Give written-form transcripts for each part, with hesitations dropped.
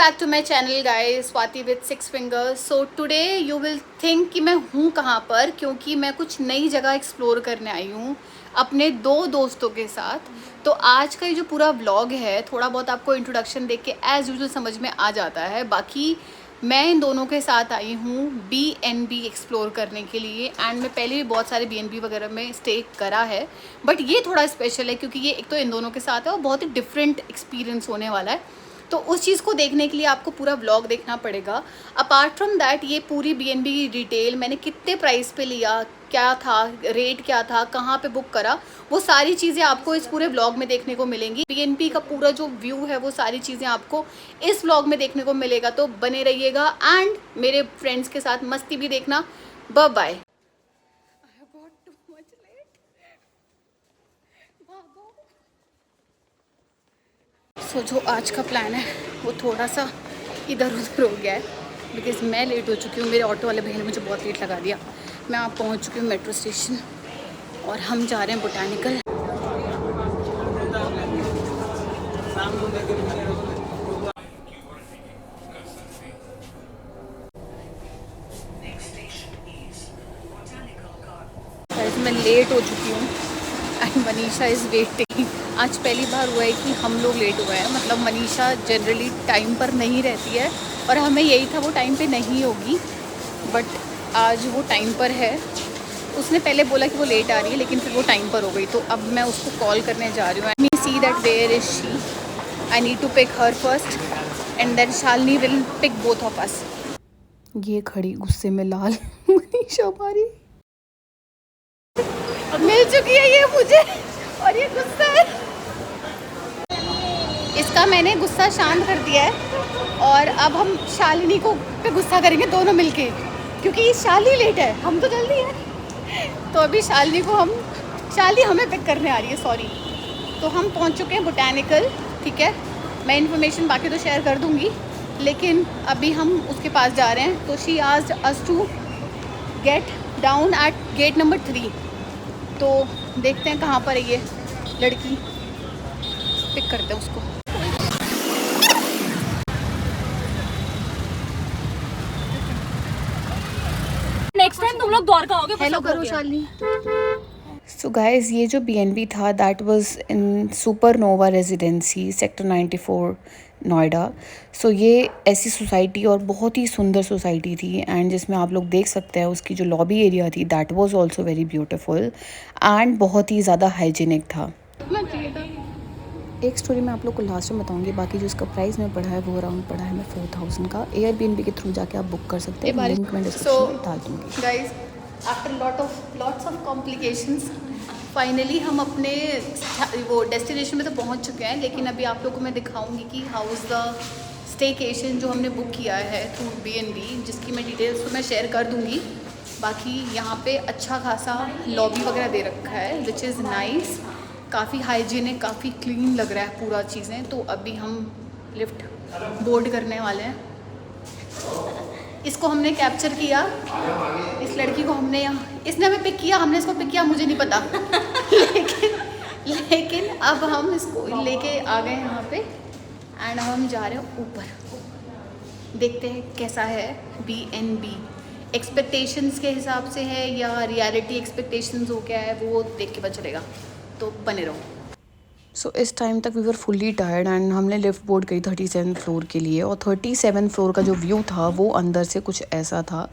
Back to my channel guys, Swati with six fingers. So today you will think कि मैं हूँ कहाँ पर, क्योंकि मैं कुछ नई जगह एक्सप्लोर करने आई हूँ अपने दो दोस्तों के साथ। तो आज का ये जो पूरा व्लॉग है, थोड़ा बहुत आपको इंट्रोडक्शन देख के एज़ यूजुअल समझ में आ जाता है। बाकी मैं इन दोनों के साथ आई हूँ BNB एक्सप्लोर करने के लिए। एंड मैं पहले भी बहुत सारे BNB वगैरह में स्टे करा है, बट ये थोड़ा स्पेशल है क्योंकि ये एक तो इन दोनों के साथ है और बहुत ही डिफरेंट एक्सपीरियंस होने वाला है। तो उस चीज़ को देखने के लिए आपको पूरा व्लॉग देखना पड़ेगा। अपार्ट फ्रॉम दैट, ये पूरी BNB की डिटेल, मैंने कितने प्राइस पे लिया, क्या था रेट, क्या था, कहाँ पे बुक करा, वो सारी चीज़ें आपको इस पूरे व्लॉग में देखने को मिलेंगी। BNB का पूरा जो व्यू है वो सारी चीज़ें आपको इस व्लॉग में देखने को मिलेगा। तो बने रहिएगा एंड मेरे फ्रेंड्स के साथ मस्ती भी देखना। Bye bye. सो जो आज का प्लान है वो थोड़ा सा इधर उधर हो गया है, बिकॉज़ मैं लेट हो चुकी हूँ। मेरे ऑटो वाले भैया ने मुझे बहुत लेट लगा दिया। मैं आप पहुँच चुकी हूँ मेट्रो स्टेशन और हम जा रहे हैं बोटानिकल। मैं लेट हो चुकी हूँ एंड मनीषा इज़ वेटिंग। आज पहली बार हुआ है कि हम लोग लेट हुए हैं। मतलब मनीषा जनरली टाइम पर नहीं रहती है और हमें यही था वो टाइम पे नहीं होगी, बट आज वो टाइम पर है। उसने पहले बोला कि वो लेट आ रही है, लेकिन फिर वो टाइम पर हो गई। तो अब मैं उसको कॉल करने जा रही हूँ। I me see that where is she. I need to pick her first and then Shalini will pick both of us. ये खड़ी गुस्से में लाल मनीषा हमारी मिल चुकी है ये मुझे, और ये गुस्सा है। इसका मैंने गुस्सा शांत कर दिया है और अब हम शालिनी को पे गुस्सा करेंगे दोनों मिलके, क्योंकि शाली लेट है, हम तो जल्दी है। तो अभी शाली हमें पिक करने आ रही है, सॉरी। तो हम पहुंच चुके हैं बोटानिकल, ठीक है। मैं इन्फॉर्मेशन बाकी तो शेयर कर दूंगी, लेकिन अभी हम उसके पास जा रहे हैं। तो she asked us to get down at gate number 3। तो देखते हैं कहाँ पर है ये लड़की, पिक करते हैं उसको। नेक्स्ट टाइम तुम लोग द्वारका आओगे। हेलो करो शालिनी। सो गाइस, ये जो BNB था that was in Supernova Residency sector 94 Noida. So ये ऐसी सोसाइटी और बहुत ही सुंदर सोसाइटी थी, एंड जिसमें आप लोग देख सकते हैं उसकी जो लॉबी एरिया थी that was also very beautiful and बहुत ही ज़्यादा हाइजीनिक था। एक स्टोरी मैं आप लोग को लास्ट में बताऊंगी। बाकी जो इसका प्राइस में पड़ा है वो अराउंड पड़ा है मैं 4000 का। Airbnb के थ्रू जाके आप बुक कर सकते हैं, लिंक मैं डिस्क्रिप्शन में डाल दूँगी। Guys, after lots of complications finally हम अपने वो डेस्टिनेशन में तो पहुंच चुके हैं। लेकिन अभी आप लोगों को मैं दिखाऊंगी कि हाउ इज़ द स्टेकेशन जो हमने बुक किया है थ्रू BNB, जिसकी मैं डिटेल्स तो मैं शेयर कर दूँगी। बाकी यहाँ पे अच्छा खासा लॉबी वगैरह दे रखा है विच इज़ नाइस। काफ़ी हाइजीनिक, काफ़ी क्लीन लग रहा है पूरा चीज़ें। तो अभी हम लिफ्ट बोर्ड करने वाले हैं। इसको हमने कैप्चर किया, इस लड़की को इसने हमें पिक किया, हमने इसको पिक किया, मुझे नहीं पता लेकिन अब हम इसको लेके आ गए यहाँ पे एंड हम जा रहे हैं ऊपर। देखते हैं कैसा है BNB। एक्सपेक्टेशंस के हिसाब से है या रियलिटी एक्सपेक्टेशंस हो क्या है, वो देख के पता चलेगा। तो बने रहो। सो इस टाइम तक we were fully tired and हमने लिफ्ट बोर्ड करी 37 फ्लोर के लिए। और 37 फ्लोर का जो व्यू था वो अंदर से कुछ ऐसा था।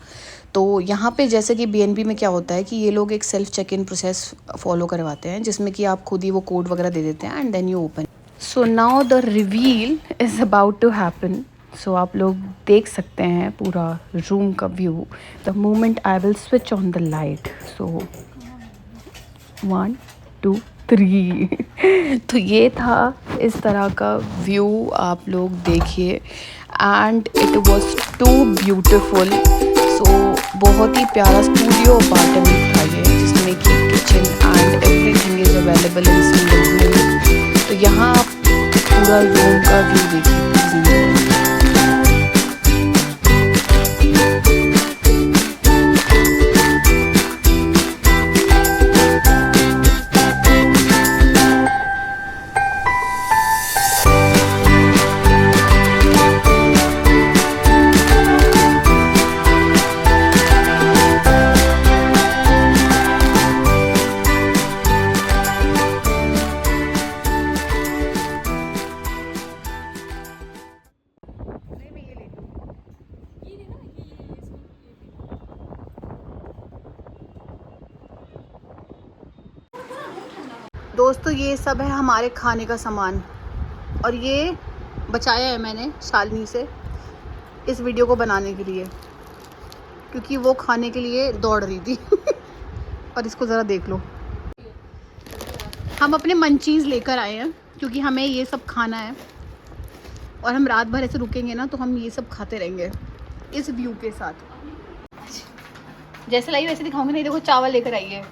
तो यहाँ पे जैसे कि BNB में क्या होता है कि ये लोग एक self check in process follow करवाते हैं, जिसमें कि आप खुद ही वो कोड वगैरह दे देते हैं and then you open. So now the reveal is about to happen. So आप लोग देख सकते हैं पूरा रूम का view the moment I will switch on the light. So 1 2 3 तो ये था इस तरह का व्यू, आप लोग देखिए and it was too beautiful. So बहुत ही प्यारा स्टूडियो अपार्टमेंट था ये, जिसमें कि kitchen and everything is available in single room. तो यहाँ आप पूरा रूम का व्यू देखिए। दोस्तों ये सब है हमारे खाने का सामान और ये बचाया है मैंने शालिनी से इस वीडियो को बनाने के लिए, क्योंकि वो खाने के लिए दौड़ रही थी। और इसको ज़रा देख लो, हम अपने मंचीज़ लेकर आए हैं क्योंकि हमें ये सब खाना है और हम रात भर ऐसे रुकेंगे ना तो हम ये सब खाते रहेंगे इस व्यू के साथ। जैसे लाई वैसे दिखाऊंगी। नहीं देखो चावल लेकर आई है,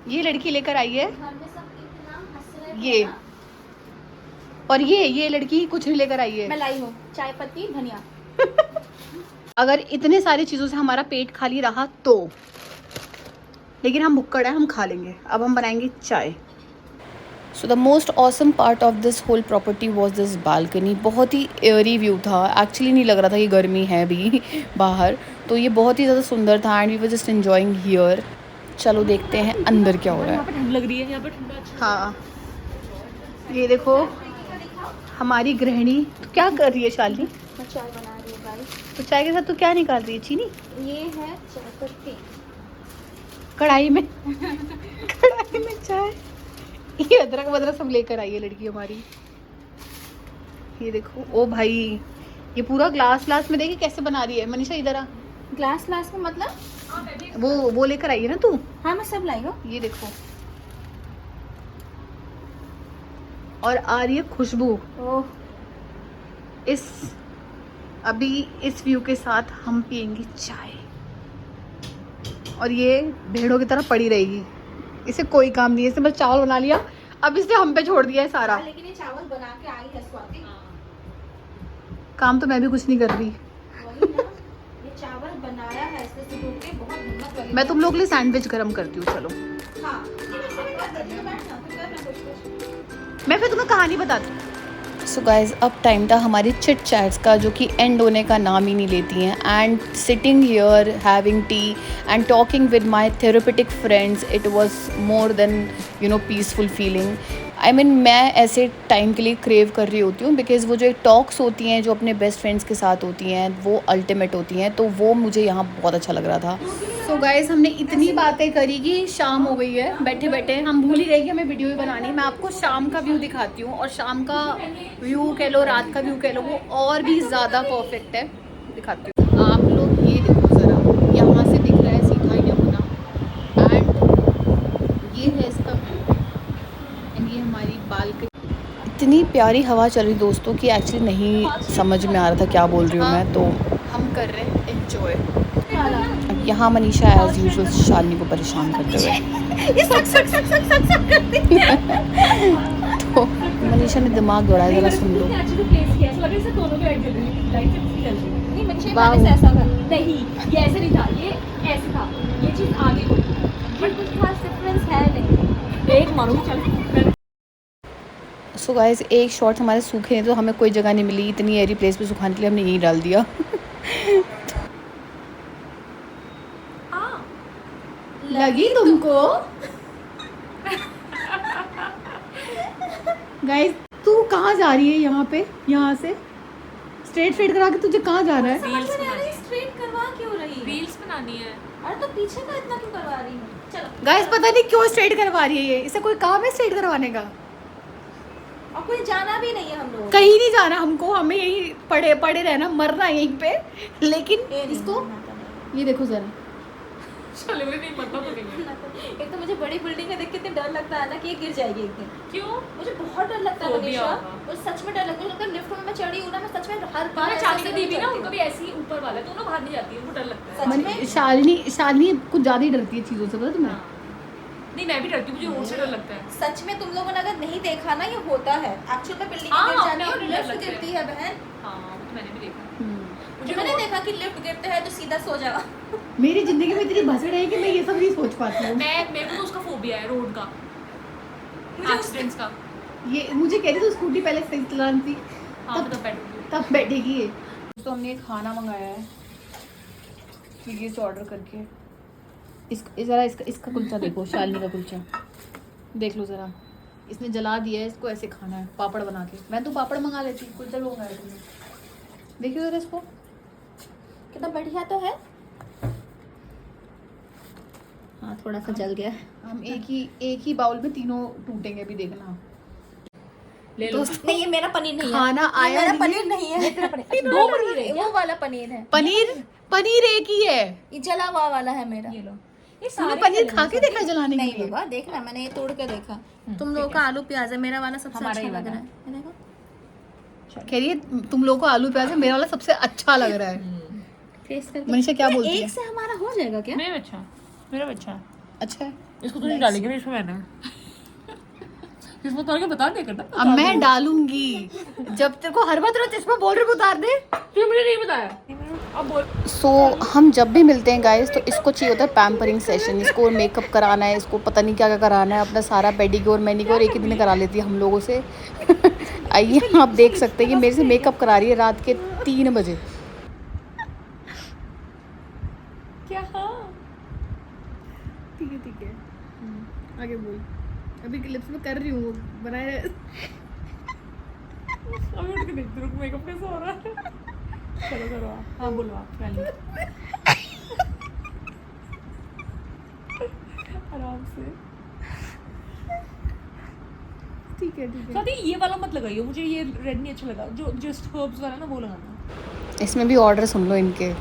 ये लड़की लेकर आई है ये, और ये लड़की कुछ नहीं लेकर आई है। मैं लाई हूँ चाय पत्ती धनिया। अगर इतने सारी चीज़ों से हमारा पेट खाली रहा तो, लेकिन हम भुक्कड़ है, हम खा लेंगे। अब हम बनाएंगे चाय। So the most awesome part of this whole property was this balcony. बहुत ही एयरी व्यू था, एक्चुअली नहीं लग रहा था कि गर्मी है भी बाहर, तो ये बहुत ही ज़्यादा सुंदर था and we were just enjoying here. चलो देखते हैं अंदर क्या हो रहा यहाँ है। पे ठंड लग रही है, यहाँ पे ठंडा अच्छा। हाँ ये देखो हमारी गृहिणी तो क्या कर रही है शालिनी? मैं चाय बना रही हूँ गाइस। तो चाय के साथ तो क्या निकाल रही है? चीनी ये है चाय पत्ती कढ़ाई में। कढ़ाई में चाय। ये अदरक वदरक सब लेकर आई है लड़की हमारी। ये देखो ओ भाई, ये पूरा ग्लास में देखिए कैसे बना रही है। मनीषा इधर आ। ग्लास में मतलब वो लेकर आई है ना तू? हाँ मैं सब लाई हूँ। ये देखो, और आ रही है खुशबू ओह इस अभी इस व्यू के साथ हम पियेंगे चाय और ये भेड़ों की तरह पड़ी रहेगी। इसे कोई काम नहीं है, इसे बस चावल बना लिया, अब इसने हम पे छोड़ दिया है सारा लेकिन ये चावल बना के आई है स्वाति। काम। तो मैं भी कुछ नहीं कर रही। वही ना, ये चावल बनाया है इससे सुबह के, बहुत हिम्मत लगी। मैं तुम लोग के लिए सैंडविच गरम करती हूँ। चलो हाँ मैं फिर तुम्हें कहानी बताती हूँ। सो गाइज अब टाइम था हमारी चिट चैट्स का, जो कि एंड होने का नाम ही नहीं लेती हैं। And sitting here having T and talking with my therapeutic friends, it was more than peaceful feeling. I mean मैं ऐसे टाइम के लिए क्रेव कर रही होती हूँ, बिकॉज़ वो जो एक टॉक्स होती हैं जो अपने बेस्ट फ्रेंड्स के साथ होती हैं वो अल्टीमेट होती हैं, तो वो मुझे यहाँ बहुत अच्छा लग रहा था। सो गाइज़ हमने इतनी बातें करी कि शाम हो गई है। बैठे बैठे हम भूल ही गए कि हमें वीडियो भी बनानी। मैं आपको शाम का व्यू दिखाती हूँ, और शाम का व्यू कह लो, रात का व्यू कह लो, वो और भी ज़्यादा परफेक्ट है। दिखाती हूँ आप लोग, ये देखो ज़रा, यहाँ से दिख रहा है सीधा यमुना एंड ये है इसका व्यू एंड ये हमारी बालकनी। इतनी प्यारी हवा चल रही दोस्तों कि एक्चुअली नहीं समझ में आ रहा था क्या बोल रही हूँ मैं, तो हम कर रहे हैं एंजॉय। अब यहाँ मनीषा एज यूजुअल शालिनी को परेशान करते हुए तो मनीषा ने दिमाग दौड़ाया, जरा सुन लो। वाह। ऐसा था नहीं, ये ऐसे नहीं था, ये ऐसे था, ये चीज आगे हुई, बट कुछ खास डिफरेंस है नहीं। एक मारो चल। सो गाइस एक शॉर्ट हमारे सूखे हैं तो हमें कोई जगह नहीं मिली इतनी एरी प्लेस पे सुखाने के लिए, हमने यहीं डाल दिया। लगी तुमको? गाइस तू कहाँ जा रही है? यहाँ पे, यहाँ से स्ट्रेट फेड करा के तुझे कहाँ जा रहा है? स्ट्रेट करवा क्यों रही है? रील्स बनानी है। अरे तो पीछे का इतना क्यों करवा रही है? चलो गाइस पता नहीं क्यों स्ट्रेट करवा रही है ये, इसे कोई काम है स्ट्रेट करवाने का? और कोई जाना भी नहीं है हम लोग, कहीं नहीं जाना हमको, हमें यहीं पड़े रहना, मरना है यहीं पे। लेकिन इसको ये देखो जरा, चलो नहीं मतलब तो नहीं है। एक तो मुझे बड़ी बिल्डिंग का देख के इतना डर लगता है ना कि ये गिर जाएगी एक दिन। क्यों? मुझे बहुत डर लगता है Phobia मनीषा, होगा। मुझे सच में डर लगता है। मुझे लगता है लिफ्ट में मैं चढ़ी हूँ ना, मैं सच में हर बार मैं ऐसे चाली ऐसे की दीदी ना, करती उनका हूँ। भी ऐसे ही ऊपर वाला है, दोनों बाहर नहीं जाती है, उनको डर लगता है। सच में? शालिनी कुछ ज्यादा ही डरती है चीजों से, पता तुम्हें? हाँ। नहीं मैं भी डरती हूँ, मुझे रोड से डर लगता है। सच में तुम लोगों ने अगर नहीं देखा ना, ये होता है एक्चुअल में, बिल्डिंग हाँ, गिर जाती है अपने और आप डर लिफ्ट लगता है। गिरती है बहन। हाँ वो तो मैंने भी देखा। मुझे मैंने देखा कि लिफ्ट गिरते हैं तो सीधा सो जाओ। मेरी जिंदगी में इतनी भसड़ है कि मैं ये सब नहीं सोच पाती हूँ। मेरे को तो उसका फोबिया है, रोड का, मुझे एक्सीडेंट्स का। ये मुझे कह रही थी स्कूटी पहले सही चलानी थी, हाँ मतलब बैठूंगी। तब बैठेगी ये। तो हमने खाना मंगाया है स्विगी से ऑर्डर करके। ज़रा इसका कुलचा देखो, शालिनी का कुलचा देख लो ज़रा, इसने जला दिया है। इसको ऐसे खाना है पापड़ बना के। मैं तो पापड़ मंगा लेती, कुलचा भी मंगाया तुमने। देखिए ज़रा इसको, कितना बढ़िया तो है। हाँ थोड़ा सा जल गया। हम एक ही बाउल में तीनों टूटेंगे, भी देखना। ले लो। नहीं ये मेरा पनीर नहीं है, खाना ये आया मेरा नहीं पनीर नहीं है, तेरा पनीर। अच्छा, दो पनीर है क्या? वो वाला पनीर है, पनीर एक ही है। ये जला हुआ वाला है मेरा। ये लो। ये तूने सारे पनीर जले खा हुए के हैं। देखा जलाने के नहीं लिए? बाबा देखना, मैंने ये तोड़ के देखा। तुम लोगों का आलू प्याज है, मेरा वाला सबसे हमारा अच्छा ही लग वाला। रहा है। ये देखो कह रही है तुम लोगों को आलू प्याज है, मेरा वाला सबसे अच्छा लग रहा है। टेस्ट करके। मनीषा क्या बोलती एक है? से हमारा हो जाएगा क्या? मेरा अच्छा, मेरा अच्छा। अच्छा है। इसको तो नहीं डालेंगे ना इसमें मैंने। इसमें तो आगे बता दे करना। अब मैं डालूंगी, जब तेरे को हर बार तेरा चश्मा बोल रही उतार दे। तू मुझे नहीं बताया। अब बोल। सो हम जब भी मिलते हैं गाइस, तो इसको चाहिए होता है पैम्परिंग सेशन। इसको मेकअप कराना है, इसको पता नहीं क्या क्या कराना है, अपना सारा पेडिक्योर मैनिक्योर एक ही दिन करा लेती है हम लोगों से। आइए आप देख सकते हैं कि मेरे से मेकअप करा रही है रात के 3 बजे। क्या? ठीक है आगे बोल। अभी क्लिप्स में कर रही हूँ, बनाए। अभी उठ के देखती हूँ मेकअप कैसा हो रहा है। चलो करो आप। हाँ बोलो आप पहले। आराम से। ठीक है स्वाति ये वाला मत लगाइए, मुझे ये रेड नहीं अच्छा लगा। जो जस्ट हर्ब्स वाला ना वो लगाना। इसमें भी ऑर्डर सुन लो इनके।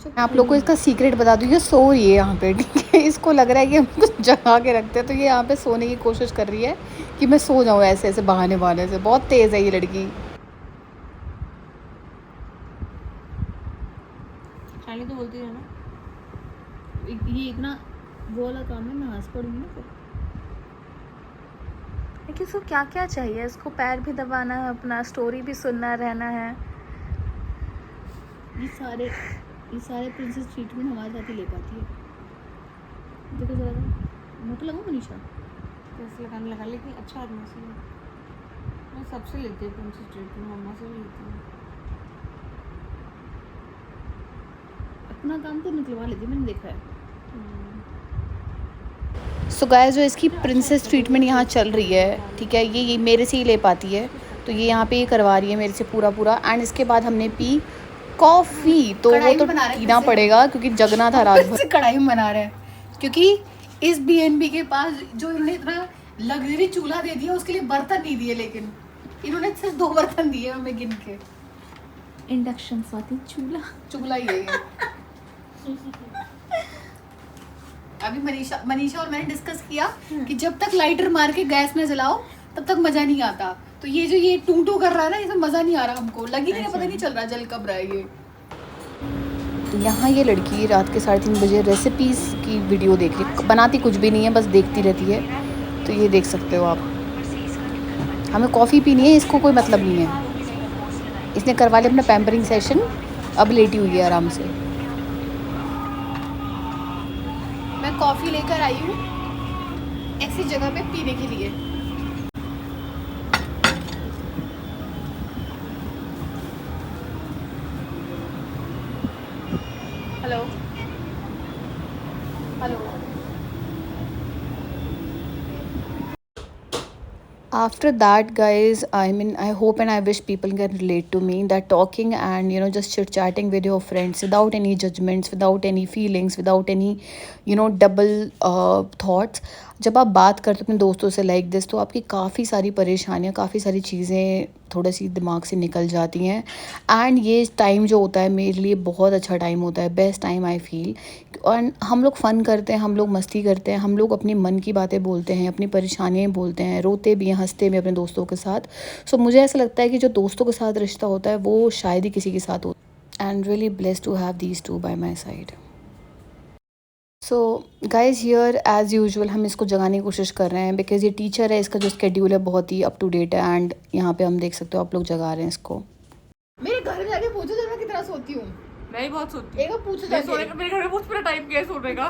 मैं आप लोग को इसका सीक्रेट बता दूँ, ये सो रही है यहाँ पे, ठीक है। इसको लग रहा है कि हम कुछ जगा के रखते हैं, तो ये यहाँ पे सोने की कोशिश कर रही है कि मैं सो जाऊँ ऐसे ऐसे बहाने बहाने से। बहुत तेज़ है ये लड़की। शाली तो बोलती है ना, ये इतना वो वाला काम है, मैं हंस पड़ूंगी ना फिर। लेकिन इसको क्या क्या चाहिए? इसको पैर भी दबाना है, अपना स्टोरी भी सुनना रहना है। ये सारे प्रिंसेस ट्रीटमेंट हमारे साथ ही ले पाती है। देखो ज़रा मैं तो लगाऊँ मनीषा। कैसे लगाने लगा, लेकिन अच्छा आदमी से मैं सबसे लेती हूँ प्रिंसेस ट्रीटमेंट, मम्मा से भी लेती हूँ। अपना काम तो निकलवा लेती, मैंने देखा है। सो गाइस, जो इसकी प्रिंसेस ट्रीटमेंट यहाँ चल रही है, ठीक है, ये मेरे से ही ले पाती है, तो ये यहाँ पे ये करवा रही है मेरे से पूरा। एंड इसके बाद हमने पी कॉफ़ी, तो वो तो पीना पड़ेगा क्योंकि जगना था रात भर। कढ़ाई में बना रहे हैं क्योंकि इस BNB के पास जो इन्होंने इतना लग्जरी चूल्हा दे दिया, उसके लिए बर्तन नहीं दिए, लेकिन इन्होंने सिर्फ 2 बर्तन दिए हमें गिन के। इंडक्शन स्वाति, चूल्हा ही है ये। अभी मनीषा और मैंने डिस्कस किया कि जब तक लाइटर मार के गैस न जलाओ तब तक मजा नहीं आता। तो ये जो ये टू कर रहा है ना, इसमें मजा नहीं आ रहा हमको। लगी नहीं, पता नहीं चल रहा जल कब रहा है ये। तो यहाँ ये लड़की रात के 3:30 बजे रेसिपीज की वीडियो देख रही, बनाती कुछ भी नहीं है, बस देखती रहती है। तो ये देख सकते हो आप। हमें कॉफ़ी पीनी है, इसको कोई मतलब नहीं है। इसने करवा लिया अपना पैम्परिंग सेशन, अब लेटी हुई है आराम से। मैं कॉफ़ी लेकर आई हूँ ऐसी जगह पे पीने के लिए। Hello after that guys, I hope and I wish people can relate to me that talking and just chit chatting with your friends without any judgments, without any feelings, without any double thoughts, जब आप बात करते हो अपने दोस्तों से like this, तो आपकी काफ़ी सारी परेशानियाँ, काफ़ी सारी चीज़ें थोड़ी सी दिमाग से निकल जाती हैं। एंड ये टाइम जो होता है मेरे लिए बहुत अच्छा टाइम होता है, बेस्ट टाइम आई फील। और हम लोग फ़न करते हैं, हम लोग मस्ती करते हैं, हम लोग अपनी मन की बातें बोलते हैं, अपनी परेशानियाँ बोलते हैं, रोते भी हैं, हंसते भी अपने दोस्तों के साथ। सो मुझे ऐसा लगता है कि जो दोस्तों के साथ रिश्ता होता है वो शायद ही किसी के साथ होता है। And really blessed to have these two by my side. So guys here as usual हम इसको जगाने की कोशिश कर रहे हैं, बिकॉज ये टीचर है, इसका जो स्केड्यूल है बहुत ही अप टू डेट है। एंड यहाँ पे हम देख सकते हो आप लोग जगा रहे हैं इसको। मेरे घर में जाके पूछो जब मैं कितना सोती हूँ। मैं ही बहुत सोती हूँ। पूछो मेरे घर में बहुत पूरा टाइम क्या है सोने का।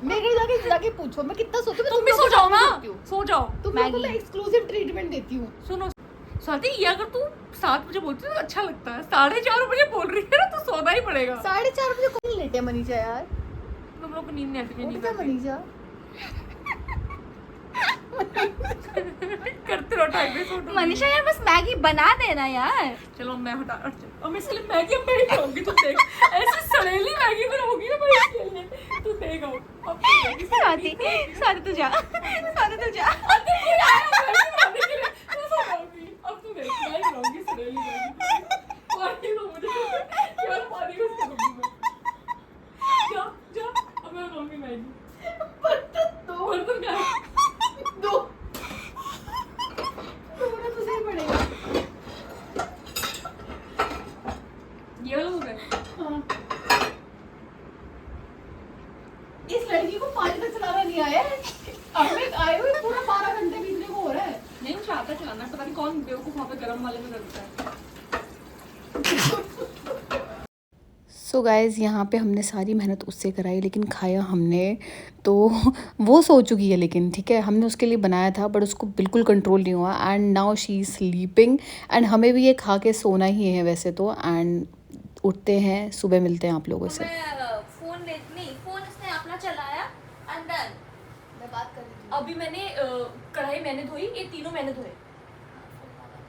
मेरे घर जाके पूछो मैं कितना सोती हूँ। तुम भी सो जाओ ना, सो जाओ। तुम लोगों को मैं एक्सक्लूसिव ट्रीटमेंट देती हूँ। सुनो स्वाति, ये अगर तू 7 बजे बोलती है तो अच्छा लगता है, 4:30 बजे बोल रही है ना तो सोना ही पड़ेगा। 4:30 बजे कौन लेटे है मनीषा यार? तुम लोग को नींद नहीं आती। मनीषा करते रहो टाइम वेस्ट फोटो। मनीषा यार बस मैगी बना देना यार। चलो मैं हटा अब मैं इसके लिए मैगी अब मैं ही खाऊंगी, तुम देख ऐसे सड़ेली मैगी बनाऊंगी ना मैं इसके लिए, तू देख अब स्वाति स्वाति तू जा, स्वाति तू जा। अब तू देख मैं बनाऊंगी सड़ेली मैगी, पानी दो मुझे यार, पानी में उसको दूंगी मैं। जा जा अब मैं बनाऊंगी मैगी। बर्तन क्या है? दो तुझे ही पड़ेगा। ये वाला हो गया। इस लड़की को पानी तक चलाना नहीं आया है। अब मैं आए हुए पूरा 12 घंटे बीतने को हो रहा है। नहीं मुझे आता चलाना, पता नहीं कौन बेवकूफ वहाँ पे गरम वाले में करता है। सो गाइज़ यहाँ पे हमने सारी मेहनत उससे कराई, लेकिन खाया हमने तो वो सो चुकी है, लेकिन ठीक है हमने उसके लिए बनाया था बट उसको बिल्कुल कंट्रोल नहीं हुआ and now she is sleeping and हमें भी ये खा के सोना ही है वैसे तो। एंड उठते हैं, सुबह मिलते हैं आप लोगों से। फोन नहीं, फोन इसने अपना चलाया अंदर। मैं बात कर रही थी। अभी मैंने कढ़ाई मैंने धोई, ये तीनों मैंने धोए।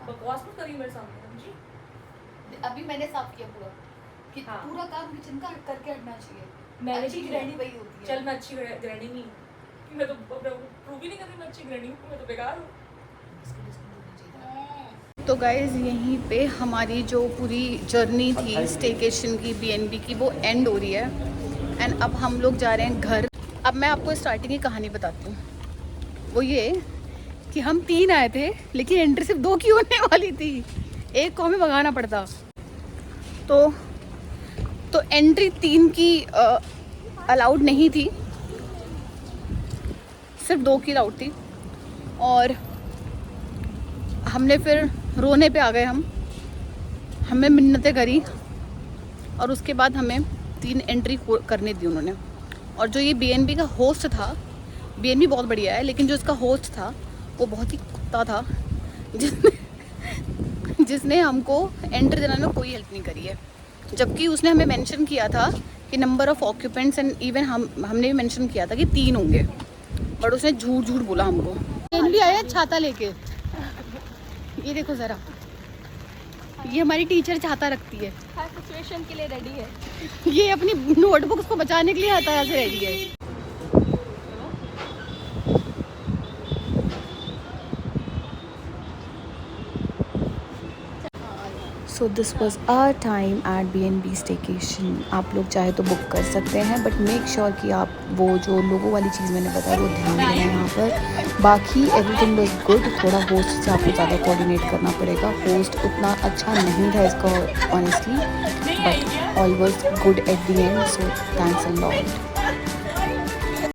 बकवास मत करिए मेरे सामने जी। अभी मैंने साफ किया पूरा कि हाँ। पूरा काम किचन का करके हटना चाहिए। मैंने अच्छी भी गृहिणी वही होती है। चल मैं अच्छी गृहिणी नहीं हूँ, मैं तो प्रूव ही नहीं कर रही मैं अच्छी गृहिणी हूँ, मैं तो बेकार हूँ। तो गाइज़ यहीं पे हमारी जो पूरी जर्नी थी स्टेकेशन की बीएनबी की वो एंड हो रही है एंड अब हम लोग जा रहे हैं घर। अब मैं आपको स्टार्टिंग की कहानी बताती हूँ। वो ये कि हम 3 आए थे लेकिन एंट्री सिर्फ 2 की होने वाली थी, एक को हमें भगाना पड़ता। तो एंट्री 3 की अलाउड नहीं थी, सिर्फ 2 की अलाउड थी और हमने फिर रोने पे आ गए। हमें मिन्नतें करी और उसके बाद हमें 3 एंट्री करने दी उन्होंने। और जो ये बीएनबी का होस्ट था, बीएनबी बहुत बढ़िया है लेकिन जो इसका होस्ट था वो बहुत ही कुत्ता था जिसने हमको एंट्री देने में कोई हेल्प नहीं करी है, जबकि उसने हमें मेंशन किया था कि number of occupants and even हमने भी मेंशन किया था कि 3 होंगे, बट उसने झूठ बोला हमको। बीएनबी आया छाता लेके, ये देखो ज़रा, ये हमारी टीचर छाता रखती है, हर सिचुएशन के लिए रेडी है। ये अपनी नोटबुक्स को बचाने के लिए आता से रेडी है। So this was our time at BNB staycation. आप लोग चाहे तो बुक कर सकते हैं बट मेक श्योर कि आप वो जो लोगों वाली चीज़ मैंने बताया वो ध्यान देना है यहाँ पर। बाकी एवरीथिंग वॉज गुड, थोड़ा होस्ट से आपको ज़्यादा कोऑर्डिनेट करना पड़ेगा, होस्ट उतना अच्छा नहीं था इसका honestly, but all was good at the end, so thanks a lot.